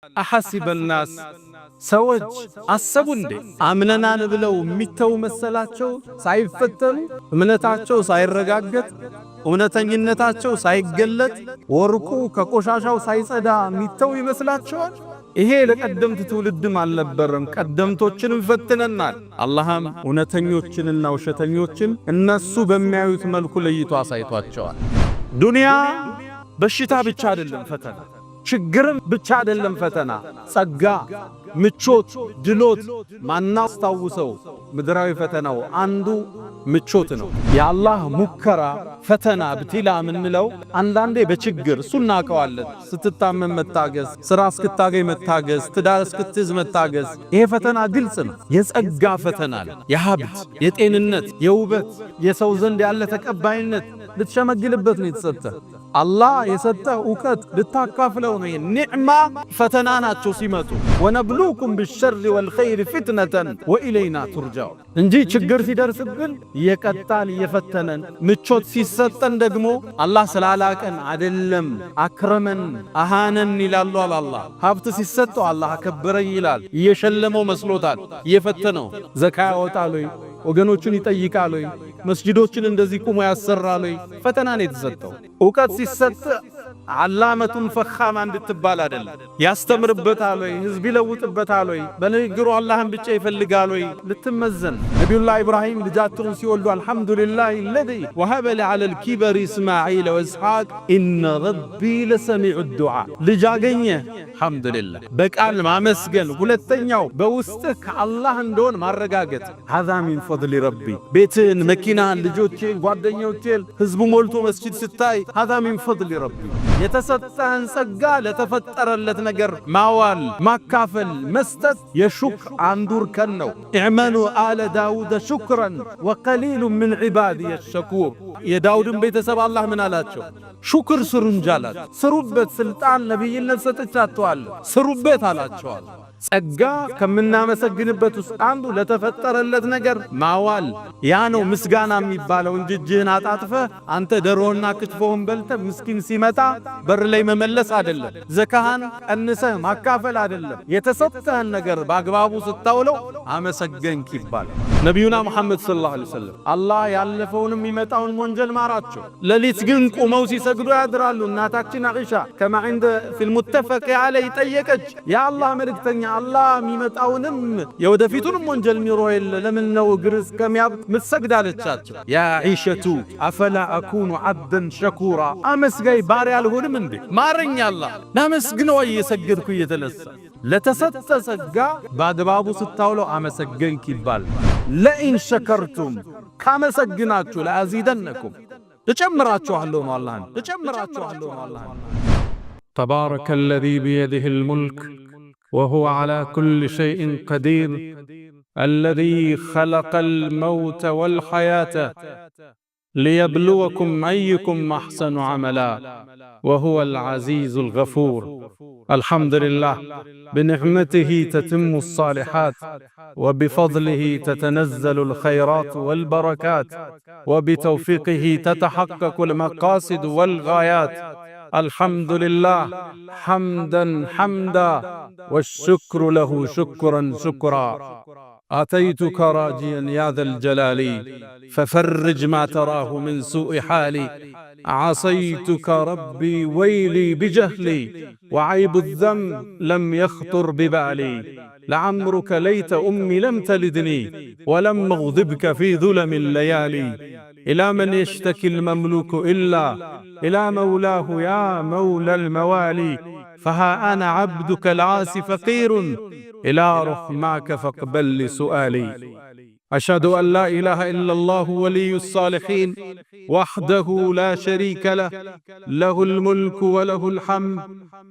أحسب الناس سوج السبند آمننا نبلو ميتو مسلاتشو سايفتن منتاتشو سايرغاغت እውነተኝነታቸው ሳይገለጥ ወርቁ ከቆሻሻው ሳይጸዳ ሚተው ይመስላችኋል? ይሄ ለቀደምት ትውልድም አልነበረም። ቀደምቶችንም ፈትነናል። አላህም እውነተኞችንና ውሸተኞችን እነሱ በሚያዩት መልኩ ለይቶ አሳይቷቸዋል። ዱንያ በሽታ ብቻ አይደለም ፈተና፣ ችግርም ብቻ አይደለም ፈተና፣ ጸጋ፣ ምቾት፣ ድሎት ማናስታውሰው ምድራዊ ፈተናው አንዱ ምቾት ነው። የአላህ ሙከራ ፈተና ብትላ ምንለው አንዳንዴ በችግር ሱና ከዋለን ስትታመም መታገዝ፣ ስራ እስክታገኝ መታገዝ፣ ትዳር እስክትይዝ መታገዝ፣ ይሄ ፈተና ግልጽ ነው። የጸጋ ፈተና ነው። የሀብት፣ የጤንነት፣ የውበት፣ የሰው ዘንድ ያለ ተቀባይነት ልትሸመግልበት ነው የተሰጠ። አላህ የሰጠህ ዕውቀት ልታካፍለው ነው። ኒዕማ ፈተና ናቸው ሲመጡ። ወነብሉኩም ቢሸሪ ወልኸይር ፊትነተን ወኢለይና ቱርጃው እንጂ ችግር ሲደርስብን እየቀጣን እየፈተነን፣ ምቾት ሲሰጠን ደግሞ አላህ ስላላቀን አይደለም አክረመን አሃነን ይላሉ። አላህ ሀብት ሲሰጠው አላህ አከበረኝ ይላል። እየሸለመው መስሎታል። እየፈተነው ዘካ ያወጣል ወይ ወገኖቹን ይጠይቃል ወይ መስጂዶችን እንደዚህ ቁሞ ያሰራል ወይ ፈተና ነው የተሰጠው። ዕውቀት ሲሰጥ ዓላመቱን ፈኻማ እንድትባል አይደለም። ያስተምርበታል ወይ ህዝብ ይለውጥበታል ወይ በንግግሩ አላህን ብቻ ይፈልጋል ወይ ልትመዘን። ነቢዩላህ ኢብራሂም ልጃቸውን ሲወልዱ አልሐምዱሊላህ الذي وهب لي على الكبر إسماعيل وإسحاق إن ربي لسميع الدعاء ልጅ አገኘ አልሐምዱሊላህ በቃል ማመስገን፣ ሁለተኛው በውስጥህ አላህ እንደሆነ ማረጋገጥ። هذا من فضل ربي ቤትን፣ መኪናን፣ ልጆችን፣ ጓደኞችን ህዝቡ ሞልቶ መስጂድ ስታይ هذا من فضل ربي የተሰጠህን ጸጋ ለተፈጠረለት ነገር ማዋል፣ ማካፈል፣ መስጠት የሹክር አንዱ እርከን ነው። ኢዕመሉ አለ ዳውድ ሹክረን ወቀሊሉ ምን ዒባዲየ ሸኩር። የዳውድን ቤተሰብ አላህ ምን አላቸው? ሹክር ስሩ እንጂ አላቸው። ስሩበት፣ ስልጣን ነቢይነት ሰጥቻችኋለሁ ስሩበት አላቸዋል። ጸጋ ከምናመሰግንበት ውስጥ አንዱ ለተፈጠረለት ነገር ማዋል። ያ ነው ምስጋና የሚባለው እንጂ እጅህን አጣጥፈህ አንተ ደሮና ክትፎውን በልተህ ምስኪን ሲመጣ በር ላይ መመለስ አይደለም። ዘካህን ቀንሰህ ማካፈል አይደለም። የተሰጠህን ነገር በአግባቡ ስታውለው አመሰገንክ ይባላል። ነቢዩና ሙሐመድ ሰለላሁ ዐለይሂ ወሰለም አላህ ያለፈውንም የሚመጣውን ወንጀል ማራቸው። ሌሊት ግን ቁመው ሲሰግዱ ያድራሉ። እናታችን አኢሻ ከማ عند في المتفق عليه ጠየቀች፣ የአላህ መልእክተኛ አላህ የሚመጣውንም የወደፊቱንም ወንጀል ሚሮ የለ ለምን ነው እግር እስከሚያብጥ ምትሰግድ አለቻቸው። ያ ዒሸቱ አፈላ አኩኑ ዓብደን ሸኩራ፣ አመስጋይ ባሪያ አልሆንም እንዴ? ማረኝ አላህ ላመስግነው እየሰገድኩ እየተነሳ። ለተሰጠ ጸጋ በአግባቡ ስታውለው አመሰገንክ ይባል። ለኢን ሸከርቱም ካመሰግናችሁ ለአዚደነኩም እጨምራችኋለሁ ነው አላህ እጨምራችኋለሁ ነው አላህ። ተባረከ الذي بيده الملك وهو على كل شيء قدير الذي خلق الموت والحياة ليبلوكم أيكم أحسن عملا وهو العزيز الغفور. الحمد لله بنعمته تتم الصالحات وبفضله تتنزل الخيرات والبركات وبتوفيقه تتحقق المقاصد والغايات. الحمد لله حمدا حمدا والشكر له شكرا شكرا. أتيتك راجيا يا ذا الجلال ففرج ما تراه من سوء حالي. عصيتك ربي ويلي بجهلي وعيب الذنب لم يخطر ببالي. لعمرك ليت أمي لم تلدني ولم أغضبك في ظلم الليالي. إلى من يشتكي المملوك إلا إلى مولاه يا مولى الموالي. فها أنا عبدك العاصي فقير إلى رحماك فاقبل لي سؤالي. أشهد أن لا إله إلا الله ولي الصالحين وحده لا شريك له له الملك وله الحمد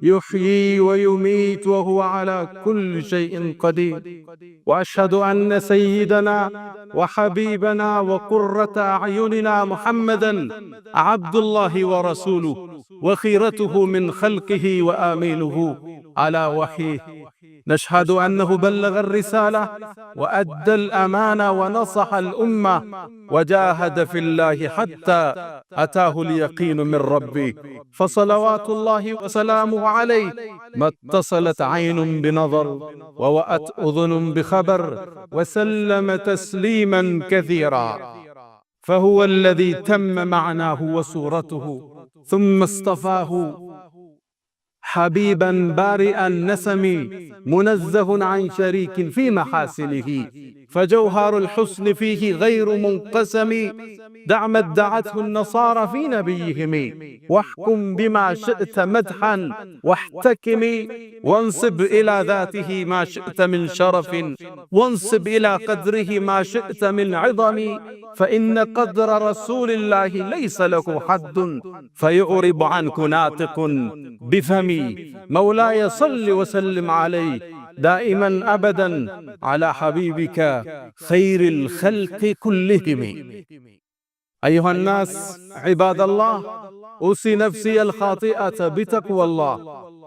يحيي ويميت وهو على كل شيء قدير. وأشهد أن سيدنا وحبيبنا وقرة أعيننا محمدا عبد الله ورسوله وخيرته من خلقه وآمينه على وحيه نشهد أنه بلغ الرسالة وأدى الأمانة ونصح الأمة وجاهد في الله حتى أتاه اليقين من ربه، فصلوات الله وسلامه عليه ما اتصلت عين بنظر ووأت أذن بخبر، وسلم تسليما كثيرا. فهو الذي تم معناه وصورته، ثم اصطفاه حبيبا بارئ النسم منزه عن شريك في محاسنه، فجوهر الحسن فيه غير منقسم. دع ما ادعته النصارى في نبيهم، واحكم بما شئت مدحا واحتكم، وانسب إلى ذاته ما شئت من شرف، وانسب إلى قدره ما شئت من عظم، فإن قدر رسول الله ليس له حد، فيعرب عنك ناطق بفمي. مولاي صل وسلم عليه دائما أبدا على حبيبك خير الخلق كلهم. أيها الناس عباد الله، أوصي نفسي الخاطئة بتقوى الله.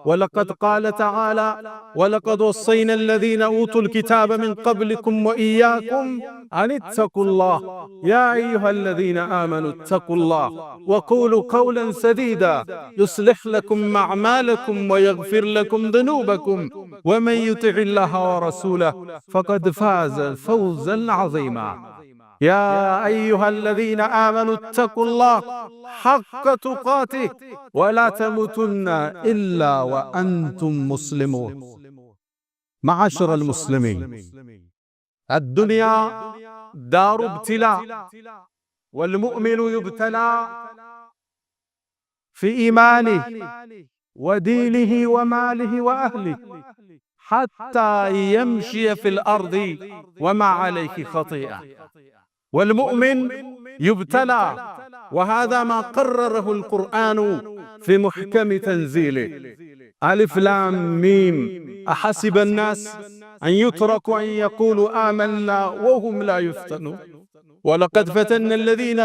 ولقد قال تعالى: ولقد وصينا الذين أوتوا الكتاب من قبلكم وإياكم أن اتقوا الله يا أيها الذين آمنوا اتقوا الله وقولوا قولا سديدا يصلح لكم أعمالكم ويغفر لكم ذنوبكم، ومن يطع الله ورسوله فقد فاز فوزا عظيما. يا أيها الذين آمنوا اتقوا الله حق تقاته ولا تموتن إلا وأنتم مسلمون. معاشر المسلمين، الدنيا دار ابتلاء، والمؤمن يبتلى في إيمانه ودينه وماله وأهله حتى يمشي في الأرض وما عليه خطيئة. والمؤمن يبتلى، وهذا ما قرره القرآن في محكم تنزيله: ألف لام ميم أحسب الناس أن يتركوا أن يقولوا آمنا وهم لا يفتنون ولقد فتنا الذين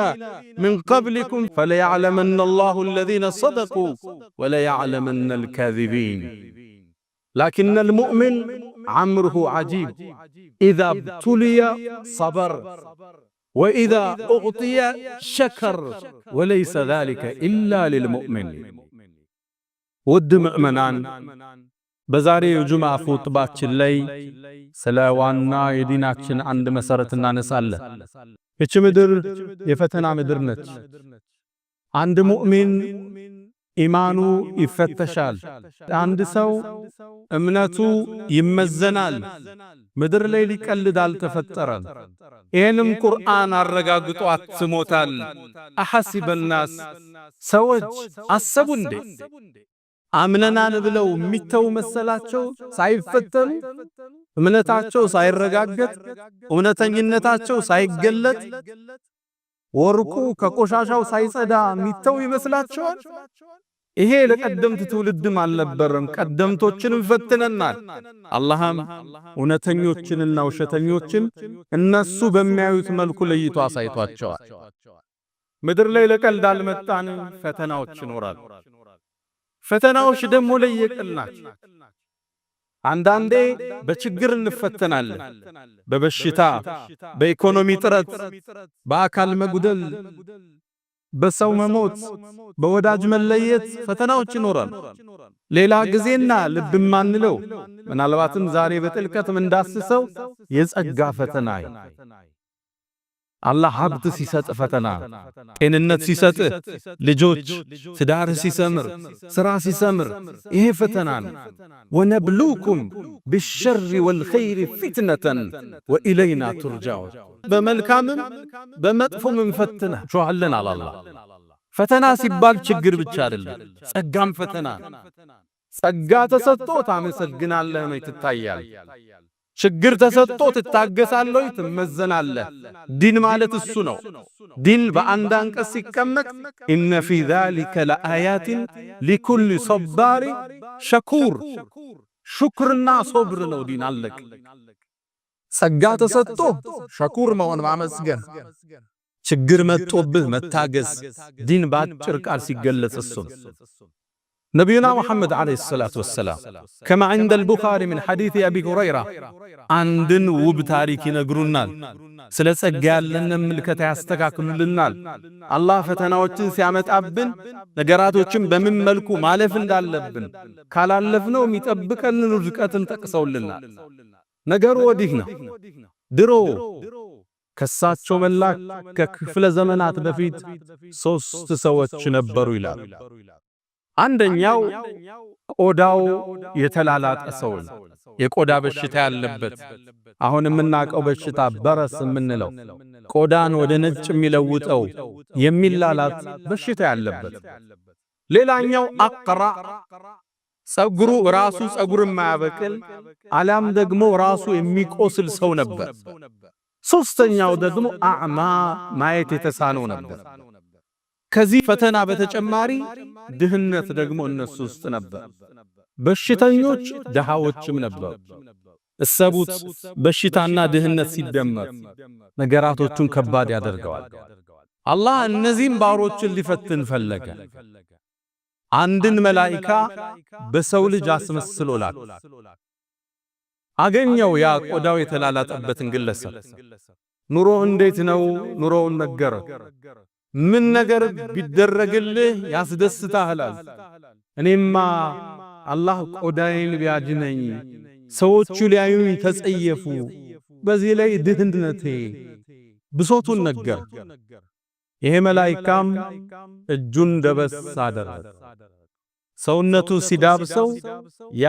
من قبلكم فليعلمن الله الذين صدقوا وليعلمن الكاذبين. لكن المؤمن عمره عجيب، إذا ابتلي صبر، وإذا أعطي شكر، وليس ذلك إلا للمؤمن. ود مؤمنان بزاري የጁምዓ ኹጥባችን ላይ ስለ ዋና የዲናችን አንድ መሰረት እናነሳለን። እቺ ምድር የፈተና ምድር ነች። አንድ ሙእሚን ኢማኑ ይፈተሻል። አንድ ሰው እምነቱ ይመዘናል። ምድር ላይ ሊቀልድ አልተፈጠረም። ይህንም ቁርአን አረጋግጦ አትሞታል። አሐሲበ ናስ ሰዎች አሰቡ እንዴ አምነናን ብለው የሚተው መሰላቸው? ሳይፈተኑ እምነታቸው ሳይረጋገጥ እውነተኝነታቸው ሳይገለጥ ወርቁ ከቆሻሻው ሳይጸዳ የሚተው ይመስላቸዋል? ይሄ ለቀደምት ትውልድም አልነበረም። ቀደምቶችንም ፈትነናል። አላህም እውነተኞችንና ውሸተኞችን እነሱ በሚያዩት መልኩ ለይቶ አሳይቷቸዋል። ምድር ላይ ለቀልድ አልመጣንም። ፈተናዎች ይኖራሉ። ፈተናዎች ደግሞ ለየቅል ናቸው። አንዳንዴ በችግር እንፈተናለን። በበሽታ፣ በኢኮኖሚ ጥረት፣ በአካል መጉደል፣ በሰው መሞት፣ በወዳጅ መለየት ፈተናዎች ይኖራሉ። ሌላ ጊዜና ልብ ማንለው ምናልባትም ዛሬ በጥልቀት እንዳስሰው የጸጋ ፈተና አላህ ሀብት ሲሰጥ ፈተና፣ ጤንነት ሲሰጥ፣ ልጆች ትዳር ሲሰምር፣ ስራ ሲሰምር፣ ይሄ ፈተና ነው። ወነብሉኩም ቢሸሪ ወልኸይሪ ፊትነተን ወኢለይና ቱርጃዑን። በመልካምም በመጥፎም እንፈትናችኋለን አለ አላህ። ፈተና ሲባል ችግር ብቻ አይደለም፣ ጸጋም ፈተና። ጸጋ ተሰጥቶት አመሰግናለህ ነው ትታያል። ችግር ተሰጥቶ ትታገሳለህ፣ ትመዘናለህ። ዲን ማለት እሱ ነው። ዲን በአንድ አንቀጽ ሲቀመጥ ኢነ ፊ ዛሊከ ለአያቲን ሊኩሊ ሰባሪ ሸኩር፣ ሹክርና ሶብር ነው ዲን። አለቅ ጸጋ ተሰጥቶ ሸኩር መሆን ማመስገን፣ ችግር መጥቶብህ መታገስ፣ ዲን በአጭር ቃል ሲገለጽ እሱ። ነቢዩና ሙሐመድ ዓለይሂ ሰላቱ ወሰላም ከማ ዐንደል ቡኻሪ ምን ሐዲስ አቢ ሁረይራ አንድን ውብ ታሪክ ይነግሩናል። ስለ ጸጋ ያለንን ምልከታ ያስተካክሉልናል። አላህ ፈተናዎችን ሲያመጣብን ነገራቶችን በምን መልኩ ማለፍ እንዳለብን ካላለፍነው የሚጠብቀንን ውድቀትን ጠቅሰውልናል። ነገሩ ወዲህ ነው። ድሮ ከሳቸው መላክ ከክፍለ ዘመናት በፊት 3 ሰዎች ነበሩ ይላል። አንደኛው ቆዳው የተላላጠ ሰው ነው። የቆዳ በሽታ ያለበት አሁን የምናውቀው በሽታ በረስ የምንለው ቆዳን ወደ ነጭ የሚለውጠው የሚላላጥ በሽታ ያለበት። ሌላኛው አቅራ ጸጉሩ ራሱ ጸጉር የማያበቅል አላም ደግሞ ራሱ የሚቆስል ሰው ነበር። ሶስተኛው ደግሞ አዕማ ማየት የተሳነው ነበር። ከዚህ ፈተና በተጨማሪ ድህነት ደግሞ እነሱ ውስጥ ነበር። በሽተኞች ደሃዎችም ነበሩ። እሰቡት፣ በሽታና ድህነት ሲደመር ነገራቶቹን ከባድ ያደርገዋል። አላህ እነዚህም ባሮችን ሊፈትን ፈለገ። አንድን መላኢካ በሰው ልጅ አስመስሎ ላከ። አገኘው ያ ቆዳው የተላላጠበትን ግለሰብ። ኑሮ እንዴት ነው? ኑሮውን ነገረ። ምን ነገር ቢደረግልህ ያስደስታል? እኔማ አላህ ቆዳዬን ቢያድነኝ ሰዎቹ ሊያዩኝ ተጸየፉ፣ በዚህ ላይ ድህነቴ ብሶቱን ነገር። ይሄ መላኢካም እጁን ደበስ አደረገ። ሰውነቱ ሲዳብሰው ያ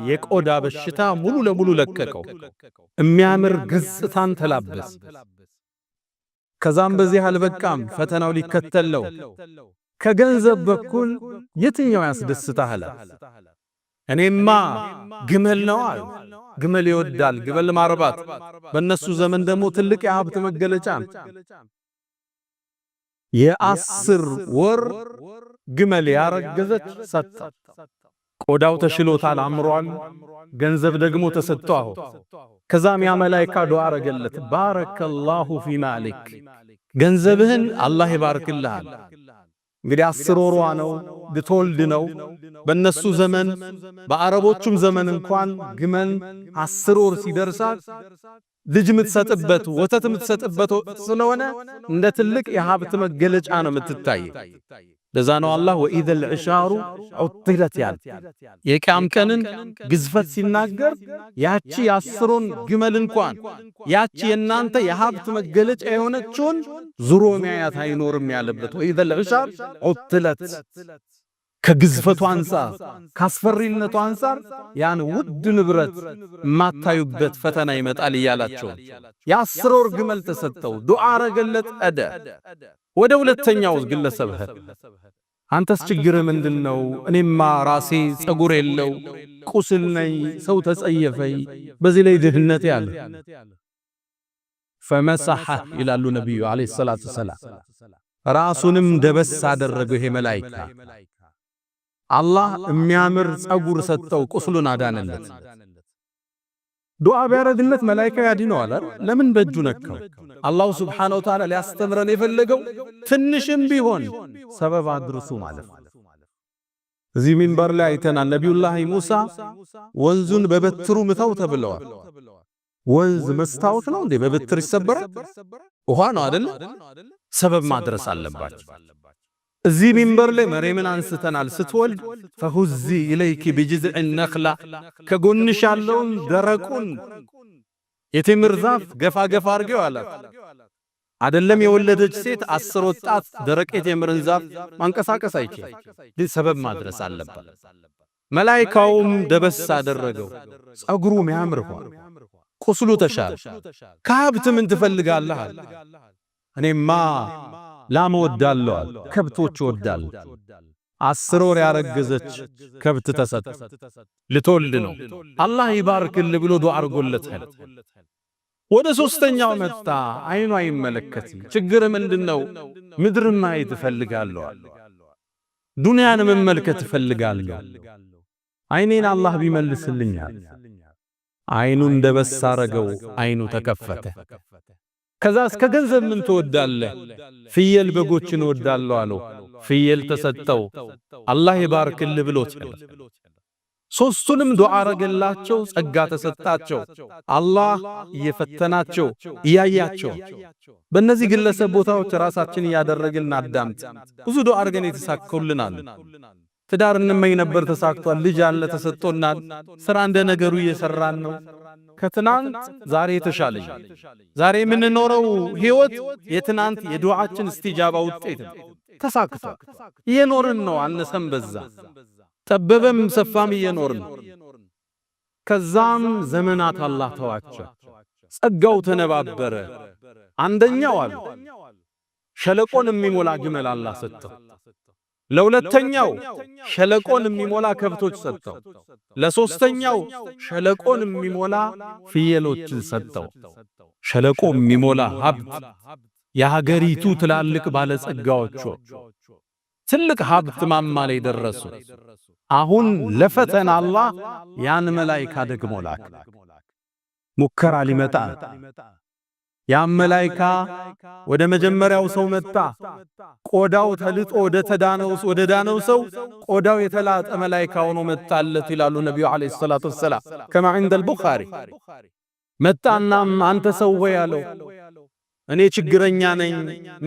የቆዳ በሽታ ሙሉ ለሙሉ ለቀቀው። የሚያምር ገጽታን ተላበሰ። ከዛም በዚህ አልበቃም፣ ፈተናው ሊከተለው። ከገንዘብ በኩል የትኛው ያስደስታል? እኔማ ግመል ነው አለ። ግመል ይወዳል፣ ግመል ማርባት በእነሱ ዘመን ደግሞ ትልቅ የሀብት መገለጫ ነው። የ10 ወር ግመል ያረገዘች ሰጠ። ቆዳው ተሽሎታል፣ አምሯል፣ ገንዘብ ደግሞ ተሰጥቷል። ከዛም ያ መላኢካ ዱዓ አረገለት፣ ባረከላሁ ፊ ማሊክ፣ ገንዘብህን አላህ ይባርክልሃል። እንግዲህ 10 ወሯ ነው፣ ልትወልድ ነው። በእነሱ ዘመን በአረቦቹም ዘመን እንኳን ግመል 10 ወር ሲደርሳት ልጅ የምትሰጥበት ወተት የምትሰጥበት ስለሆነ እንደ ትልቅ የሀብት መገለጫ ነው የምትታይ። ለዛ ነው አላህ ወኢዘል ዒሻሩ ዑጥለት ያለ የቂያም ቀንን ግዝፈት ሲናገር ያቺ የ10ሩን ግመል እንኳን ያቺ የናንተ የሀብት መገለጫ የሆነችውን ዙሮ ሚያያት አይኖርም ያለበት። ወኢዘል ዒሻር ዑጥለት ከግዝፈቱ አንፃር ካስፈሪነቱ አንፃር ያን ውድ ንብረት ማታዩበት ፈተና ይመጣል እያላቸው የ10 ወር ግመል ተሰጠው። ዱዓ አረገለት አደ ወደ ሁለተኛው ግለሰብ አንተስ ችግር ምንድነው? እኔማ ራሴ ጸጉር የለው ቁስል ነኝ፣ ሰው ተጸየፈኝ፣ በዚህ ላይ ድህነት ያለ ፈመሰሐ ይላሉ ነብዩ አለይሂ ሰላቱ ሰላም። ራሱንም ደበስ አደረገው። ይሄ መላኢካ አላህ የሚያምር ጸጉር ሰጠው፣ ቁስሉን አዳነለት። ዱዓ ቢያረግለት መላኢካ ያድነዋል። ለምን በእጁ ነካው? አላሁ ሱብሓነሁ ወተዓላ ሊያስተምረን የፈለገው ትንሽም ቢሆን ሰበብ አድርሱ ማለት ነው። እዚህ ሚንበር ላይ አይተናል። ነቢዩላህ ሙሳ ወንዙን በበትሩ ምታው ተብለዋል። ወንዝ መስታወት ነው እንዴ? በበትር ይሰበራል? ውሃ ነው አይደል? ሰበብ ማድረስ አለባቸው። እዚህ ሚንበር ላይ መሬምን አንስተናል። ስትወልድ ፈሁዚ ኢለይኪ ቢጅዝዕ ነኽላ ከጎንሽ ያለውን ደረቁን የቴምር ዛፍ ገፋ ገፋ አርገው አላት። አይደለም የወለደች ሴት 10 ወጣት ደረቅ የቴምርን ዛፍ ማንቀሳቀስ አይችልም። ሰበብ ማድረስ አለባት። መላኢካውም ደበስ አደረገው። ጸጉሩ የሚያምር ሆነ፣ ቁስሉ ተሻለ። ከሀብት ምን ትፈልጋለህ? እኔማ ላም ወዳለሁ፣ ከብቶች ወዳለሁ። 10 ወር ያረገዘች ከብት ተሰጠ። ልትወልድ ነው። አላህ ይባርክል ብሎ ዱዓ አርጎለታል። ወደ ሶስተኛው መጣ። አይኑ አይመለከትም። ችግር ምንድነው? ምድርን ማየት እፈልጋለሁ፣ ዱንያን መመልከት እፈልጋለሁ። አይኔን አላህ ቢመልስልኛል። አይኑን ደበስ አረገው፣ አይኑ ተከፈተ። ከዛ እስከ ገንዘብ ምን ትወዳለህ? ፍየል በጎችን ወዳለሁ አለው። ፍየል ተሰጠው። አላህ ይባርክል ብሎት ሶስቱንም ዱዓ አረገላቸው። ጸጋ ተሰጣቸው። አላህ እየፈተናቸው እያያቸው። በእነዚህ ግለሰብ ቦታዎች ራሳችን እያደረግን አዳምጥ። ብዙ ዱዓ አርገን የተሳካውልናል። ትዳር እንመኝ ነበር ተሳክቷል። ልጅ አለ ተሰጥቶናል። ስራ እንደ ነገሩ እየሰራን ነው። ከትናንት ዛሬ የተሻለኝ ዛሬ የምንኖረው ህይወት የትናንት የዱዓችን እስቲጃባ ውጤት ነው። ተሳክቷል። እየኖርን ነው። አነሰም በዛ ጠበበም ሰፋም እየኖርን። ከዛም ዘመናት አላህ ተዋቸው። ጸጋው ተነባበረ። አንደኛው አሉ ሸለቆን የሚሞላ ግመል አላህ ሰጠው። ለሁለተኛው ሸለቆን የሚሞላ ከብቶች ሰጠው። ለሶስተኛው ሸለቆን የሚሞላ ፍየሎችን ሰጠው። ሸለቆ የሚሞላ ሀብት የሀገሪቱ ትላልቅ ባለጸጋዎቹ ትልቅ ሀብት ማማ ላይ ደረሱ። አሁን ለፈተና አላህ ያን መላእክት ደግሞ ላከ። ሙከራ ሊመጣ ያን መላእክት ወደ መጀመሪያው ሰው መጣ። ቆዳው ተልጦ ወደ ዳነው ሰው ቆዳው የተላጠ መላእክት ሆኖ መጣለት ይላሉ ነብዩ አለይሂ ሰላቱ ወሰላም ከማ عند البخاري። መጣናም አንተ ሰው ወይ አለው እኔ ችግረኛ ነኝ፣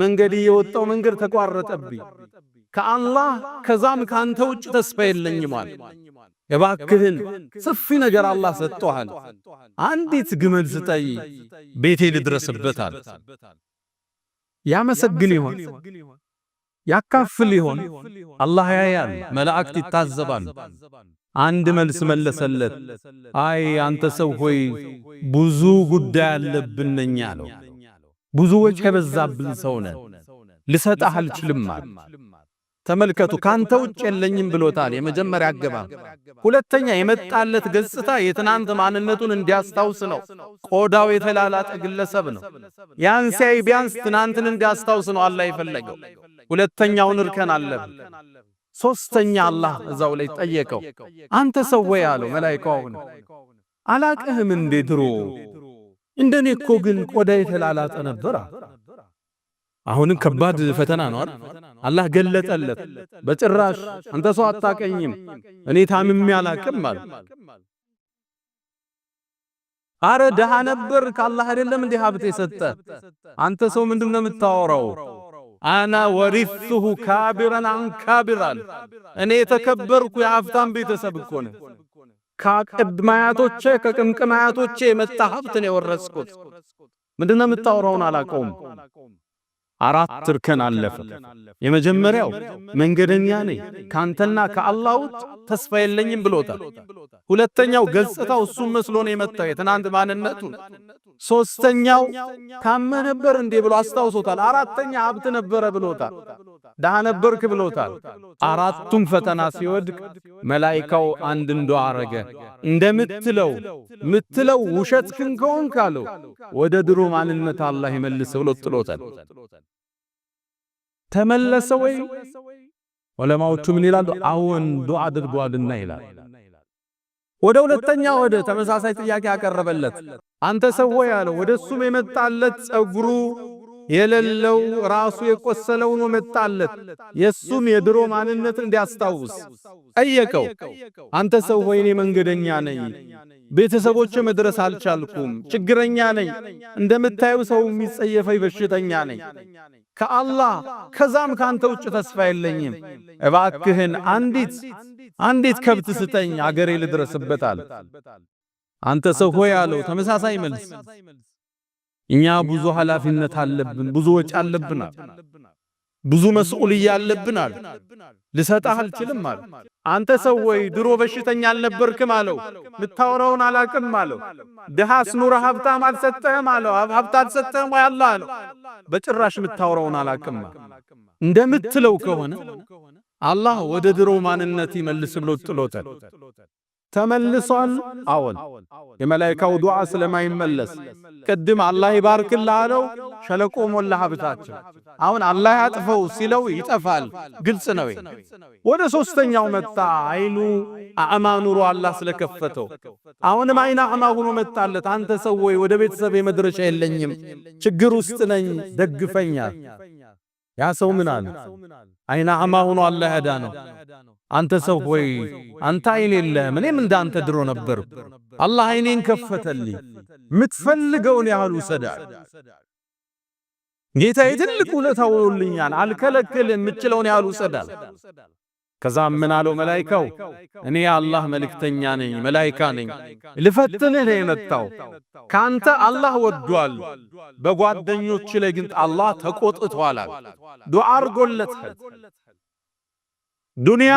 መንገድ የወጣው መንገድ ተቋረጠብኝ፣ ከአላህ ከዛም ካንተ ውጭ ተስፋ የለኝም አለ። እባክህን ሰፊ ነገር አላህ ሰጥቷል፣ አንዲት ግመል ስጠይ ቤቴ ልድረስበት አለ። ያመሰግን ይሆን? ያካፍል ይሆን? አላህ ያያል፣ መላእክት ይታዘባሉ። አንድ መልስ መለሰለት፣ አይ አንተ ሰው ሆይ ብዙ ጉዳይ አለብን ነኝ አለው። ብዙ ወጪ የበዛብን ሰው ነን፣ ልሰጥህ አልችልም አለ። ተመልከቱ፣ ካንተ ውጭ የለኝም ብሎታል። የመጀመሪያ አገባ። ሁለተኛ የመጣለት ገጽታ የትናንት ማንነቱን እንዲያስታውስ ነው። ቆዳው የተላላጠ ግለሰብ ነው። ያን ሲያይ ቢያንስ ትናንትን እንዲያስታውስ ነው አላህ የፈለገው። ሁለተኛውን እርከን አለፈ። ሶስተኛ አላህ እዛው ላይ ጠየቀው፣ አንተ ሰው ወይ አለው መላእክቱን፣ አላቅህም እንዴ ድሮ እንደኔ እኮ ግን ቆዳ የተላላጠ ነበር። አሁንም ከባድ ፈተና ነው አይደል? አላህ ገለጠለት። በጭራሽ አንተ ሰው አታቀኝም፣ እኔ ታምሜ አላቅም አለ። አረ ደሃ ነበር ከአላህ አይደለም እንዴ ሀብት የሰጠ? አንተ ሰው ምንድነው የምታወራው? አና ወሪሱሁ ካቢራን አን ካቢራን፣ እኔ የተከበርኩ የሀብታም ቤተሰብ እኮ ነኝ። ከቅድማያቶቼ ከቅምቅማያቶቼ የመጣ ሀብት ነው የወረስኩት። ምንድነው የምታወራውን አላቀውም። አራት እርከን አለፈ። የመጀመሪያው መንገደኛ ነኝ ካንተና ከአላህ ውጭ ተስፋ የለኝም ብሎታል። ሁለተኛው ገጽታው እሱም መስሎ ነው የመጣው የትናንት ማንነቱ። ሶስተኛው ታመ ነበር እንዴ ብሎ አስታውሶታል። አራተኛ ሀብት ነበረ ብሎታል። ደሃ ነበርክ ብሎታል። አራቱም ፈተና ሲወድቅ መላእክቱ አንድ ዱዓ አረገ። እንደምትለው ውሸት ከሆንክ ካለው ወደ ድሮ ማንነት አላህ ይመልሰው ብሎ ጥሎታል። ተመለሰ ወይ? ዑለማዎቹ ምን ይላሉ? አዎን ዱዓ አድርጓልና ይላል። ወደ ሁለተኛ ወደ ተመሳሳይ ጥያቄ ያቀረበለት አንተ ሰው ወይ አለው። ወደሱም የመጣለት ጸጉሩ የሌለው ራሱ የቆሰለው ነው መጣለት። የሱም የድሮ ማንነት እንዲያስታውስ ጠየቀው። አንተ ሰው ሆይ እኔ መንገደኛ ነኝ፣ ቤተሰቦቼ መድረስ አልቻልኩም፣ ችግረኛ ነኝ፣ እንደምታዩ ሰው የሚጸየፈኝ በሽተኛ ነኝ፣ ከአላህ ከዛም ካንተ ውጭ ተስፋ የለኝም። እባክህን አንዲት ከብት ስጠኝ አገሬ ልድረስበታል። አንተ ሰው ሆይ አለው። ተመሳሳይ መልስ። እኛ ብዙ ኃላፊነት አለብን፣ ብዙ ወጪ አለብናል፣ ብዙ መስኡልያ አለብናል፣ ልሰጣህ አልችልም አለ። አንተ ሰው ወይ ድሮ በሽተኛ አልነበርክም አለው። ምታወራውን አላቅም አለው። ድሃስ ኑረ ሀብታም አልሰጠህም አለው። ሀብት አልሰጠህም ወይ አላህ አለው። በጭራሽ ምታወራውን አላቅም። እንደምትለው ከሆነ አላህ ወደ ድሮ ማንነት ይመልስ ብሎ ጥሎታል። ተመልሷል። አዎን የመላእክቱ ዱዓ ስለማይመለስ ቅድም አላህ ይባርክልህ አለው። ሸለቆ ሞላ ሀብታቸው። አሁን አላህ ያጥፈው ሲለው ይጠፋል። ግልጽ ነው። ወደ ሶስተኛው መጣ። አይኑ አዕማ ኑሮ አላህ ስለከፈተው አሁንም አይና አዕማ ሆኖ መጣለት። አንተ ሰው ወይ ወደ ቤተሰብ የመድረሻ የለኝም፣ ችግር ውስጥ ነኝ፣ ደግፈኛል። ያ ሰው ምን አለ? አይነ አማ ሆኖ አላህ ያዳነው። አንተ ሰው ሆይ አንተ አይን የለህም፣ እኔም እንዳንተ ድሮ ነበር። አላህ አይኔን ከፈተልኝ፣ የምትፈልገውን ያህል ውሰዳል። ጌታዬ ትልቅ ውለታ ውሎልኛል፣ አልከለክልም፣ የምችለውን ያህል ውሰዳል። ከዛም ምን አለው መላኢካው? እኔ የአላህ መልእክተኛ ነኝ፣ መላኢካ ነኝ፣ ልፈትንህ ነው የመጣው። ካንተ አላህ ወዷል፣ በጓደኞች ላይ ግን አላህ ተቆጥቷል። ዱዓ አርጎለታል። ዱንያ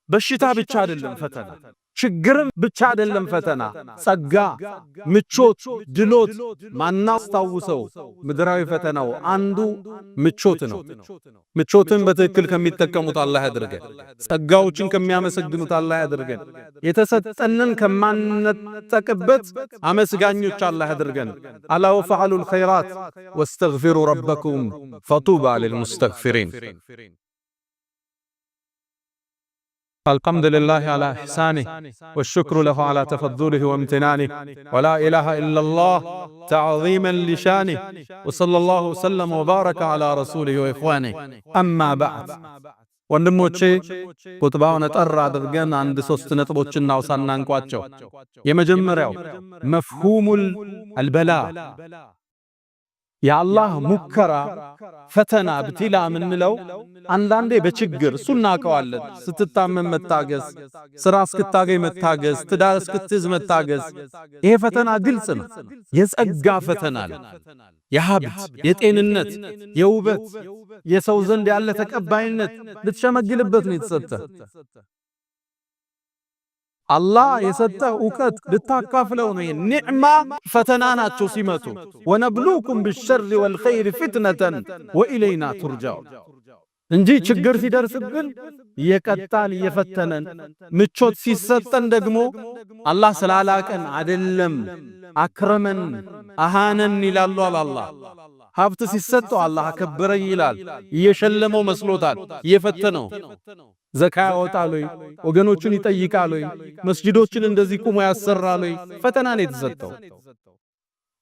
በሽታ ብቻ አይደለም ፈተና፣ ችግርም ብቻ አይደለም ፈተና፣ ጸጋ፣ ምቾት፣ ድሎት ማናስታውሰው ምድራዊ ፈተናው አንዱ ምቾት ነው። ምቾትን በትክክል ከሚጠቀሙት አላህ ያድርገን። ጸጋዎችን ከሚያመሰግኑት አላህ ያድርገን። የተሰጠንን ከማንጠቅበት አመስጋኞች አላህ ያድርገን። አላ ወፈዐሉል ኸይራት ወስተግፊሩ ረበኩም ፈጡባ ሊልሙስተግፊሪን። الحمد لله على إحسانه والشكر له على تفضله وامتنانه ولا إله إلا الله تعظيما لشانه وصلى الله وسلم وبارك على رسوله وإخوانه أما بعد ወንድሞቼ ቁጥባውን ጠራ አድርገን አንድ ሶስት ነጥቦችን እናውሳና እንቋጨው። የመጀመሪያው መፍሁሙል አልበላ የአላህ ሙከራ ፈተና ብትላ ምንለው አንዳንዴ በችግር እሱ እናቀዋለን። ስትታመም መታገስ፣ ስራ እስክታገኝ መታገስ፣ ትዳር እስክትይዝ መታገስ፣ ይሄ ፈተና ግልጽ ነው። የጸጋ ፈተና ነው። የሀብት፣ የጤንነት፣ የውበት፣ የሰው ዘንድ ያለ ተቀባይነት ልትሸመግልበት ነው የተሰጠ። አላህ የሰጠህ ዕውቀት ልታካፍለው ነው። ኒዕማ ፈተና ናቸው ሲመጡ። ወነብሉኩም ቢሸሪ ወልኸይሪ ፊትነተን ወኢለይና ቱርጃዑን እንጂ ችግር ሲደርስብን እየቀጣን እየፈተነን፣ ምቾት ሲሰጠን ደግሞ አላህ ስላላቀን አይደለም አክረመን አሃነን ይላሉ አላህ። ሀብት ሲሰጠው አላህ አከበረኝ ይላል። እየሸለመው መስሎታል፣ እየፈተነው። ዘካ ያወጣል ወይ? ወገኖቹን ይጠይቃል ወይ? መስጂዶችን እንደዚህ ቁሞ ያሰራል ወይ? ፈተና ነው የተሰጠው።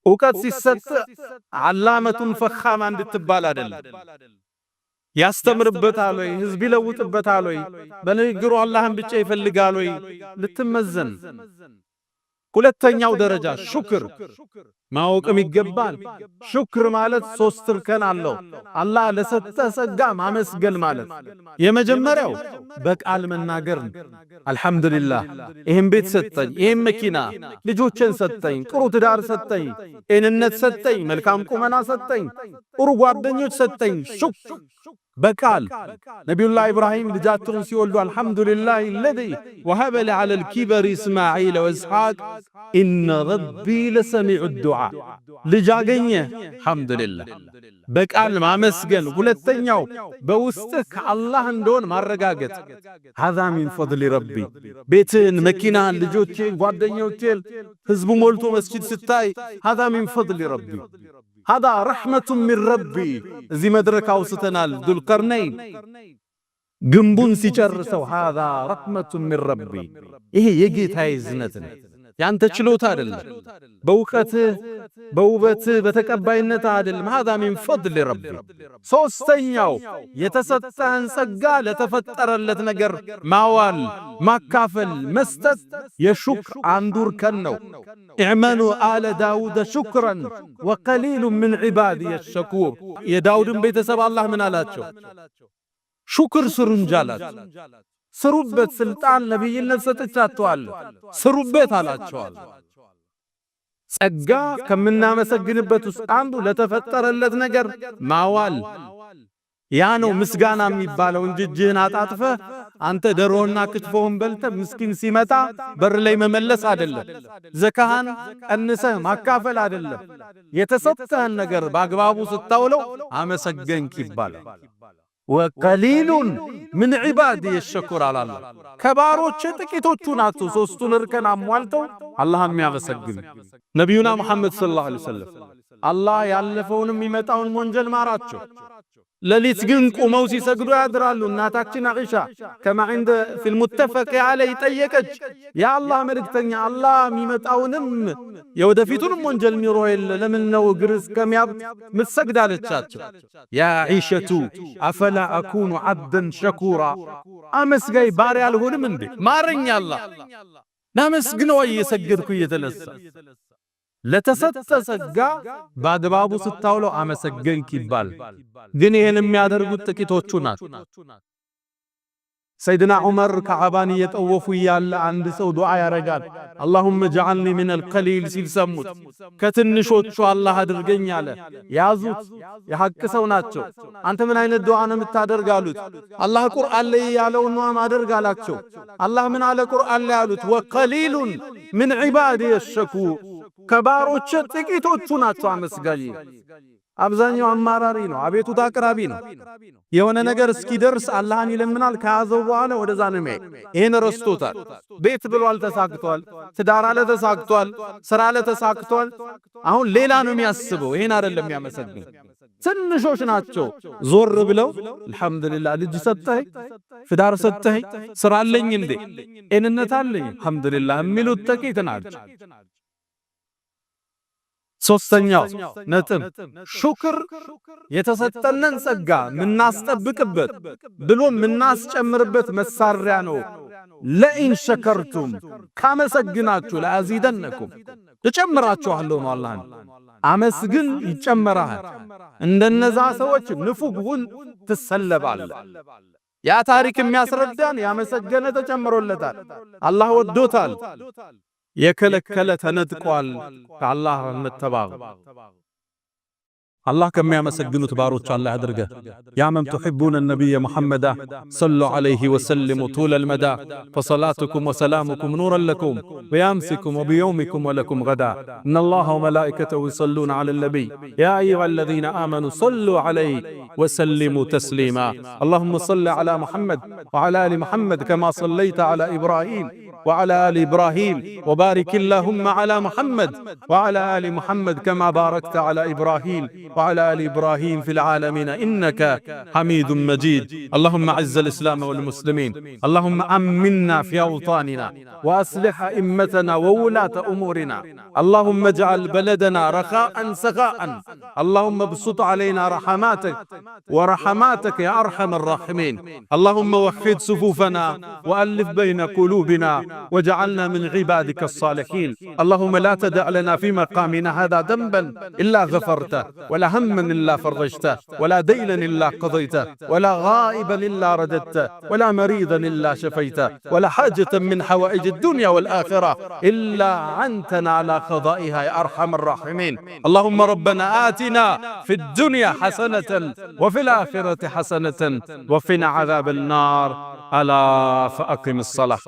ዕውቀት ሲሰጥ ዓላመቱን ፈኻማ እንድትባል አይደለም። ያስተምርበታል ወይ? ህዝብ ይለውጥበታል ወይ? በንግግሩ አላህን ብቻ ይፈልጋል ወይ? ልትመዘን። ሁለተኛው ደረጃ ሹክር ማወቅም ይገባል። ሹክር ማለት ሶስት እርከን አለው። አላህ ለሰጠ ጸጋ ማመስገን ማለት የመጀመሪያው በቃል መናገር፣ አልহামዱሊላህ ይሄን ቤት ሰጠኝ፣ ይሄን መኪና፣ ልጆችን ሰጠኝ፣ ጥሩ ትዳር ሰጠኝ፣ ጤንነት ሰጠኝ፣ መልካም ቁመና ሰጠኝ፣ ጥሩ ጓደኞች ሰጠኝ። ሹክር በቃል ነቢዩላህ ኢብራሂም ልጃቸውን ሲወልዱ አልহামዱሊላህ الذي وهب لي على الكبر اسماعيل واسحاق ان ربي لسميع الدعاء ልጅ አገኘ አልহামዱሊላህ በቃል ማመስገን። ሁለተኛው በውስጥህ ከአላህ እንደሆነ ማረጋገጥ። هذا من فضل ربي ቤትን፣ መኪናን፣ ልጆችን፣ ጓደኞችን፣ ህዝቡ ሞልቶ መስጂድ ስታይ هذا من فضل ربي هذا رحمة من ربي። እዚህ መድረክ አውስተናል። ዱልቀርነይን ግንቡን ሲጨርሰው هذا رحمة من ربي ይሄ የጌታዬ እዝነት ነው፣ ያንተ ችሎታ አይደለም። በእውቀትህ በውበትህ በተቀባይነት አይደለም። هذا من فضل ربي። ሶስተኛው የተሰጠህን ጸጋ ለተፈጠረለት ነገር ማዋል፣ ማካፈል፣ መስጠት የሹክር አንዱ እርከን ነው። ኢዕመሉ አለ ዳውድ ሹክረን ወቀሊሉ ምን ዒባዲየ ሸኩር። የዳውድን ቤተሰብ አላህ ምን አላቸው? ሹክር ስሩ እንጂ አላቸው። ስሩበት፣ ስልጣን ነቢይነት ሰጥቻችኋለሁ ስሩበት አላቸዋል። ጸጋ ከምናመሰግንበት ውስጥ አንዱ ለተፈጠረለት ነገር ማዋል። ያ ነው ምስጋና የሚባለው እንጂ እጅህን አጣጥፈህ አንተ ደሮና ክትፎውን በልተህ ምስኪን ሲመጣ በር ላይ መመለስ አይደለም። ዘካህን ቀንሰህ ማካፈል አይደለም። የተሰጠህን ነገር በአግባቡ ስታውለው አመሰገንክ ይባላል። ወቀሊሉን ምን ዒባዲየ ሸኩር አላለ። ከባሮች ጥቂቶቹ ናቸው ሶስቱን እርከን አሟልተው አላህን የሚያመሰግኑ። ነቢዩና ሙሐመድ ሰለላሁ ዐለይሂ ወሰለም አላህ ያለፈውንም የሚመጣውን ወንጀል ማራቸው። ለሊት ግን ቁመው ሲሰግዱ ያድራሉ። እናታችን አኢሻ ከማ عند في المتفق عليه ጠየቀች፣ የአላህ መልእክተኛ አላህ የሚመጣውንም የወደፊቱንም ወንጀል ሚሮ የለ ለምን ነው እግር እስከሚያብጥ ምትሰግድ አለቻቸው። ያ ዒሸቱ አፈላ አኩኑ ዓብደን ሸኩራ፣ አመስጋይ ባሪያ አልሆንም እንዴ? ማረኝ አላህ ላመስግነው እየሰገድኩ እየተነሳ ለተሰጠ ጸጋ በአግባቡ ስታውለው አመሰገንክ ይባል። ግን ይሄን የሚያደርጉት ጥቂቶቹ ናቸው። ሰይድና ዑመር ከዓባን እየጠወፉ እያለ አንድ ሰው ዱዓ ያረጋል። አላሁመ ጀዐልኒ ሚነል ቀሊል ሲል ሰሙት። ከትንሾቹ አላህ አድርገኝ አለ። ያዙት፣ የሐቅ ሰው ናቸው። አንተ ምን አይነት ዱዓ ነው የምታደርግ አሉት። አላህ ቁርአን ላይ ያለውን ነው ማደርግ አላቸው። አላህ ምን አለ ቁርአን ላይ አሉት? ወቀሊሉን ሚን ዒባዲየ የሸኩር፣ ከባሮች ጥቂቶቹ ናቸው አመስጋኝ። አብዛኛው አማራሪ ነው፣ አቤቱታ አቅራቢ ነው። የሆነ ነገር እስኪደርስ አላህን ይለምናል። ከያዘው በኋላ ወደዛ ነው የሚሄድ። ይሄን ረስቶታል። ቤት ብሏል ተሳክቷል፣ ትዳር አለ ተሳክቷል፣ ስራ አለ ተሳክቷል። አሁን ሌላ ነው የሚያስበው፣ ይሄን አይደለም የሚያመሰግን። ትንሾች ናቸው ዞር ብለው አልহামዱሊላህ ልጅ ሰጠኸኝ፣ ትዳር ሰጠኸኝ፣ ስራ አለኝ እንዴ ጤንነት አለኝ አልহামዱሊላህ የሚሉት ጥቂት ናቸው። ሶስተኛው ነጥብ ሹክር የተሰጠንን ጸጋ ምናስጠብቅበት ብሎ ምናስጨምርበት መሳሪያ ነው። ለኢን ሸከርቱም ካመሰግናችሁ ለአዚደነኩም እጨምራችኋለሁ ነው አላህ። አመስግን ይጨመራል። እንደነዛ ሰዎች ንፉግሁን ትሰለባለህ። ያ ታሪክ የሚያስረዳን ያመሰገነ ተጨምሮለታል፣ አላህ ወዶታል። የከለከለ ተነጥቋል ከአላህ መተባበ الله كم يمسجنوا تبارك الله أدرجه يا من تحبون النبي محمد صلوا عليه وسلم طول المدى فصلاتكم وسلامكم نورا لكم بيامسكم وبيومكم ولكم غدا إن الله وملائكته يصلون على النبي يا أيها الذين آمنوا صلوا عليه وسلموا تسليما اللهم صل على محمد وعلى آل محمد كما صليت على إبراهيم وعلى آل إبراهيم وبارك اللهم على محمد وعلى آل محمد كما باركت على إبراهيم وعلى آل إبراهيم في العالمين إنك حميد مجيد اللهم أعز الإسلام والمسلمين اللهم أمنا في أوطاننا وأصلح أئمتنا وولاة أمورنا اللهم اجعل بلدنا رخاء سخاء اللهم ابسط علينا رحماتك يا أرحم الراحمين اللهم وحد صفوفنا وألف بين قلوبنا وجعلنا من عبادك الصالحين اللهم لا تدع لنا في مقامنا هذا ذنبا إلا غفرته ولا هما إلا فرجته ولا دينا إلا قضيته ولا غائبا إلا رددته ولا مريضا إلا شفيته ولا حاجة من حوائج الدنيا والآخرة إلا عنتنا على قضائها يا أرحم الراحمين اللهم ربنا آتنا في الدنيا حسنة وفي الآخرة حسنة وفينا عذاب النار ألا فأقم الصلاة